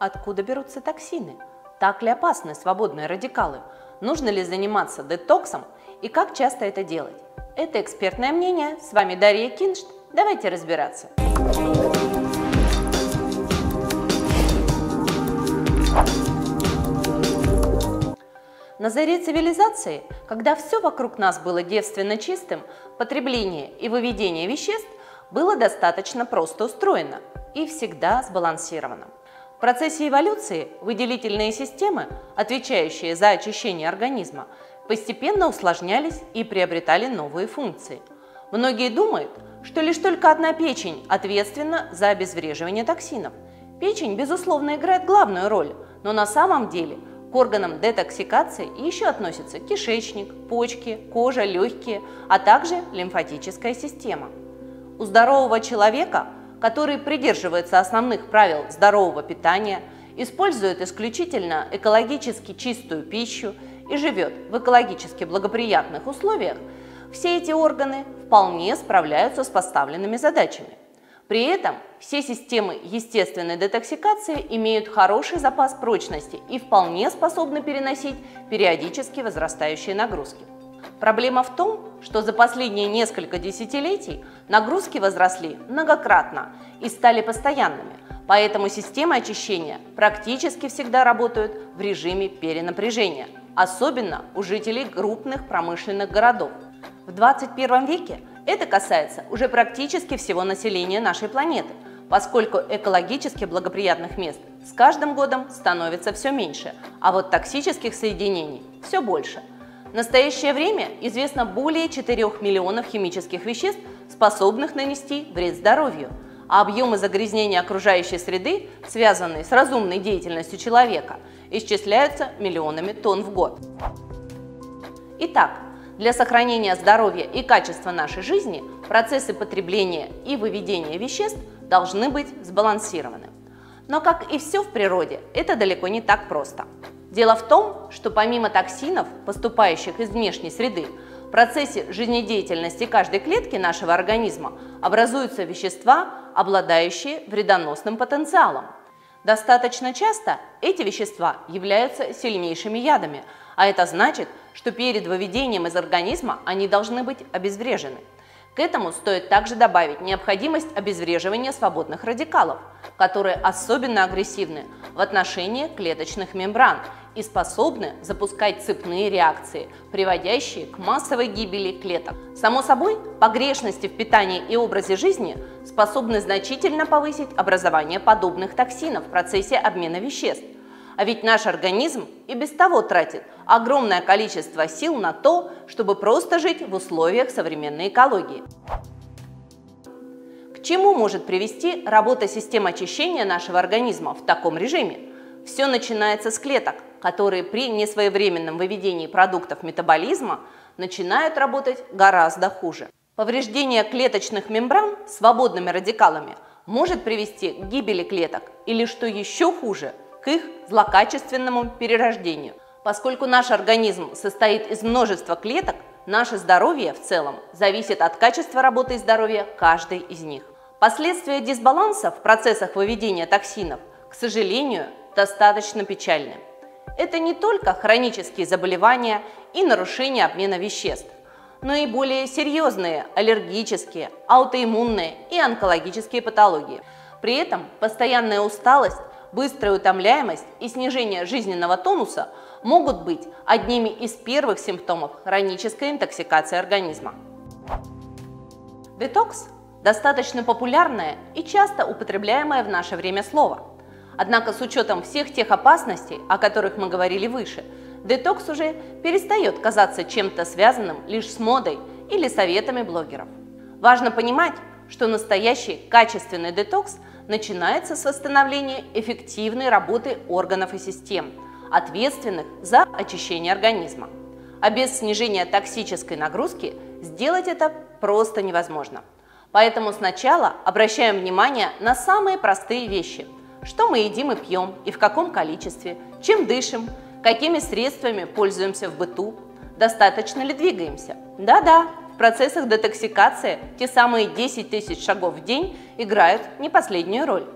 Откуда берутся токсины? Так ли опасны свободные радикалы? Нужно ли заниматься детоксом и как часто это делать? Это экспертное мнение. С вами Дарья Киншт. Давайте разбираться. На заре цивилизации, когда все вокруг нас было девственно чистым, потребление и выведение веществ было достаточно просто устроено и всегда сбалансировано. В процессе эволюции выделительные системы, отвечающие за очищение организма, постепенно усложнялись и приобретали новые функции. Многие думают, что лишь только одна печень ответственна за обезвреживание токсинов. Печень, безусловно, играет главную роль, но на самом деле к органам детоксикации еще относятся кишечник, почки, кожа, легкие, а также лимфатическая система. У здорового человека, который придерживается основных правил здорового питания, использует исключительно экологически чистую пищу и живет в экологически благоприятных условиях, все эти органы вполне справляются с поставленными задачами. При этом все системы естественной детоксикации имеют хороший запас прочности и вполне способны переносить периодически возрастающие нагрузки. Проблема в том, что за последние несколько десятилетий нагрузки возросли многократно и стали постоянными, поэтому системы очищения практически всегда работают в режиме перенапряжения, особенно у жителей крупных промышленных городов. В 21 веке это касается уже практически всего населения нашей планеты, поскольку экологически благоприятных мест с каждым годом становится все меньше, а вот токсических соединений все больше. В настоящее время известно более 4 миллионов химических веществ, способных нанести вред здоровью, а объемы загрязнения окружающей среды, связанные с разумной деятельностью человека, исчисляются миллионами тонн в год. Итак, для сохранения здоровья и качества нашей жизни процессы потребления и выведения веществ должны быть сбалансированы. Но, как и все в природе, это далеко не так просто. Дело в том, что помимо токсинов, поступающих из внешней среды, в процессе жизнедеятельности каждой клетки нашего организма образуются вещества, обладающие вредоносным потенциалом. Достаточно часто эти вещества являются сильнейшими ядами, а это значит, что перед выведением из организма они должны быть обезврежены. К этому стоит также добавить необходимость обезвреживания свободных радикалов, которые особенно агрессивны в отношении клеточных мембран и способны запускать цепные реакции, приводящие к массовой гибели клеток. Само собой, погрешности в питании и образе жизни способны значительно повысить образование подобных токсинов в процессе обмена веществ. А ведь наш организм и без того тратит огромное количество сил на то, чтобы просто жить в условиях современной экологии. К чему может привести работа системы очищения нашего организма в таком режиме? Все начинается с клеток, которые при несвоевременном выведении продуктов метаболизма начинают работать гораздо хуже. Повреждение клеточных мембран свободными радикалами может привести к гибели клеток или, что еще хуже, к их злокачественному перерождению. Поскольку наш организм состоит из множества клеток, наше здоровье в целом зависит от качества работы и здоровья каждой из них. Последствия дисбаланса в процессах выведения токсинов, к сожалению, достаточно печальны. Это не только хронические заболевания и нарушение обмена веществ, но и более серьезные аллергические, аутоиммунные и онкологические патологии. При этом постоянная усталость, быстрая утомляемость и снижение жизненного тонуса могут быть одними из первых симптомов хронической интоксикации организма. Детокс – достаточно популярное и часто употребляемое в наше время слово. Однако с учетом всех тех опасностей, о которых мы говорили выше, детокс уже перестает казаться чем-то связанным лишь с модой или советами блогеров. Важно понимать, что настоящий качественный детокс начинается с восстановления эффективной работы органов и систем, ответственных за очищение организма. А без снижения токсической нагрузки сделать это просто невозможно. Поэтому сначала обращаем внимание на самые простые вещи. Что мы едим и пьем, и в каком количестве, чем дышим, какими средствами пользуемся в быту, достаточно ли двигаемся. Да-да, в процессах детоксикации те самые 10 тысяч шагов в день играют не последнюю роль.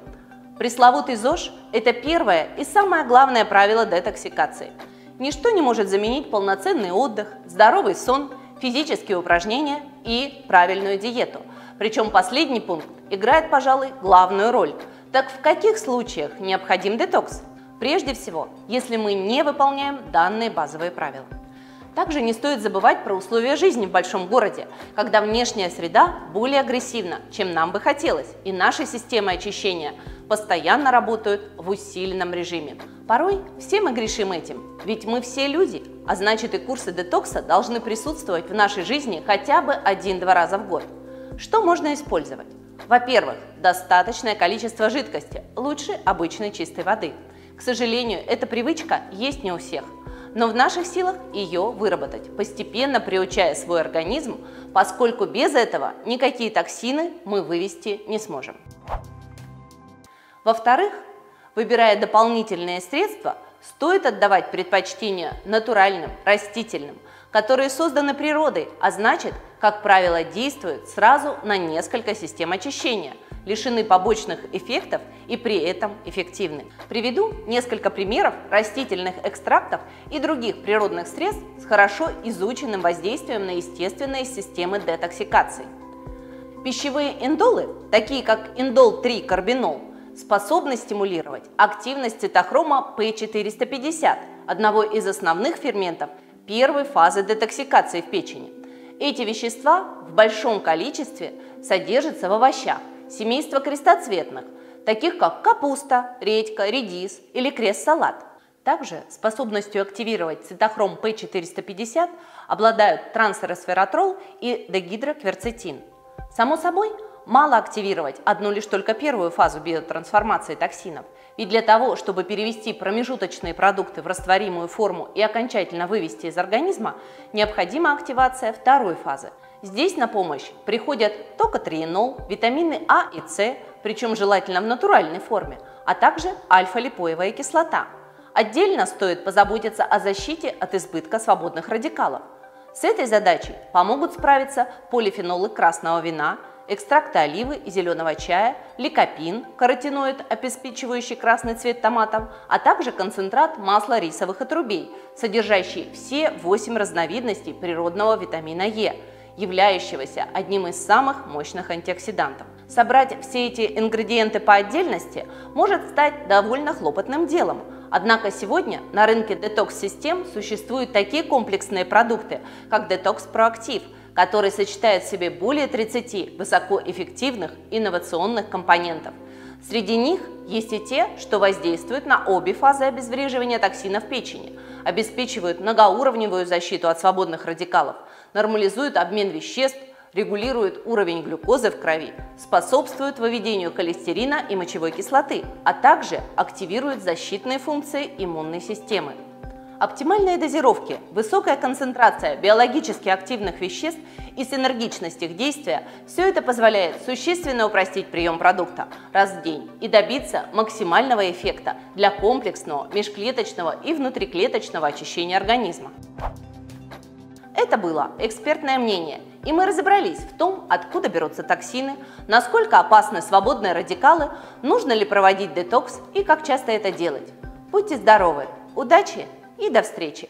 Пресловутый ЗОЖ – это первое и самое главное правило детоксикации. Ничто не может заменить полноценный отдых, здоровый сон, физические упражнения и правильную диету. Причем последний пункт играет, пожалуй, главную роль. Так в каких случаях необходим детокс? Прежде всего, если мы не выполняем данные базовые правила. Также не стоит забывать про условия жизни в большом городе, когда внешняя среда более агрессивна, чем нам бы хотелось, и наши системы очищения постоянно работают в усиленном режиме. Порой все мы грешим этим, ведь мы все люди, а значит и курсы детокса должны присутствовать в нашей жизни хотя бы 1-2 раза в год. Что можно использовать? Во-первых, достаточное количество жидкости, лучше обычной чистой воды. К сожалению, эта привычка есть не у всех. Но в наших силах ее выработать, постепенно приучая свой организм, поскольку без этого никакие токсины мы вывести не сможем. Во-вторых, выбирая дополнительные средства, стоит отдавать предпочтение натуральным, растительным, которые созданы природой, а значит, как правило, действуют сразу на несколько систем очищения, лишены побочных эффектов и при этом эффективны. Приведу несколько примеров растительных экстрактов и других природных средств с хорошо изученным воздействием на естественные системы детоксикации. Пищевые индолы, такие как индол-3-карбинол, способны стимулировать активность цитохрома P450, одного из основных ферментов первой фазы детоксикации в печени. Эти вещества в большом количестве содержатся в овощах семейства крестоцветных, таких как капуста, редька, редис или крест-салат. Также способностью активировать цитохром P450 обладают трансресвератрол и дегидрокверцетин. Само собой, мало активировать одну лишь только первую фазу биотрансформации токсинов, ведь для того, чтобы перевести промежуточные продукты в растворимую форму и окончательно вывести из организма, необходима активация второй фазы. Здесь на помощь приходят токотриенол, витамины А и С, причем желательно в натуральной форме, а также альфа-липоевая кислота. Отдельно стоит позаботиться о защите от избытка свободных радикалов. С этой задачей помогут справиться полифенолы красного вина, экстракты оливы и зеленого чая, ликопин, каротиноид, обеспечивающий красный цвет томатов, а также концентрат масла рисовых отрубей, содержащий все 8 разновидностей природного витамина Е, являющегося одним из самых мощных антиоксидантов. Собрать все эти ингредиенты по отдельности может стать довольно хлопотным делом. Однако сегодня на рынке детокс-систем существуют такие комплексные продукты, как Detox Proactive, который сочетает в себе более 30 высокоэффективных инновационных компонентов. Среди них есть и те, что воздействуют на обе фазы обезвреживания токсинов в печени, обеспечивают многоуровневую защиту от свободных радикалов, нормализуют обмен веществ, регулируют уровень глюкозы в крови, способствуют выведению холестерина и мочевой кислоты, а также активируют защитные функции иммунной системы. Оптимальные дозировки, высокая концентрация биологически активных веществ и синергичность их действия – все это позволяет существенно упростить прием продукта раз в день и добиться максимального эффекта для комплексного, межклеточного и внутриклеточного очищения организма. Это было экспертное мнение, и мы разобрались в том, откуда берутся токсины, насколько опасны свободные радикалы, нужно ли проводить детокс и как часто это делать. Будьте здоровы, удачи и до встречи!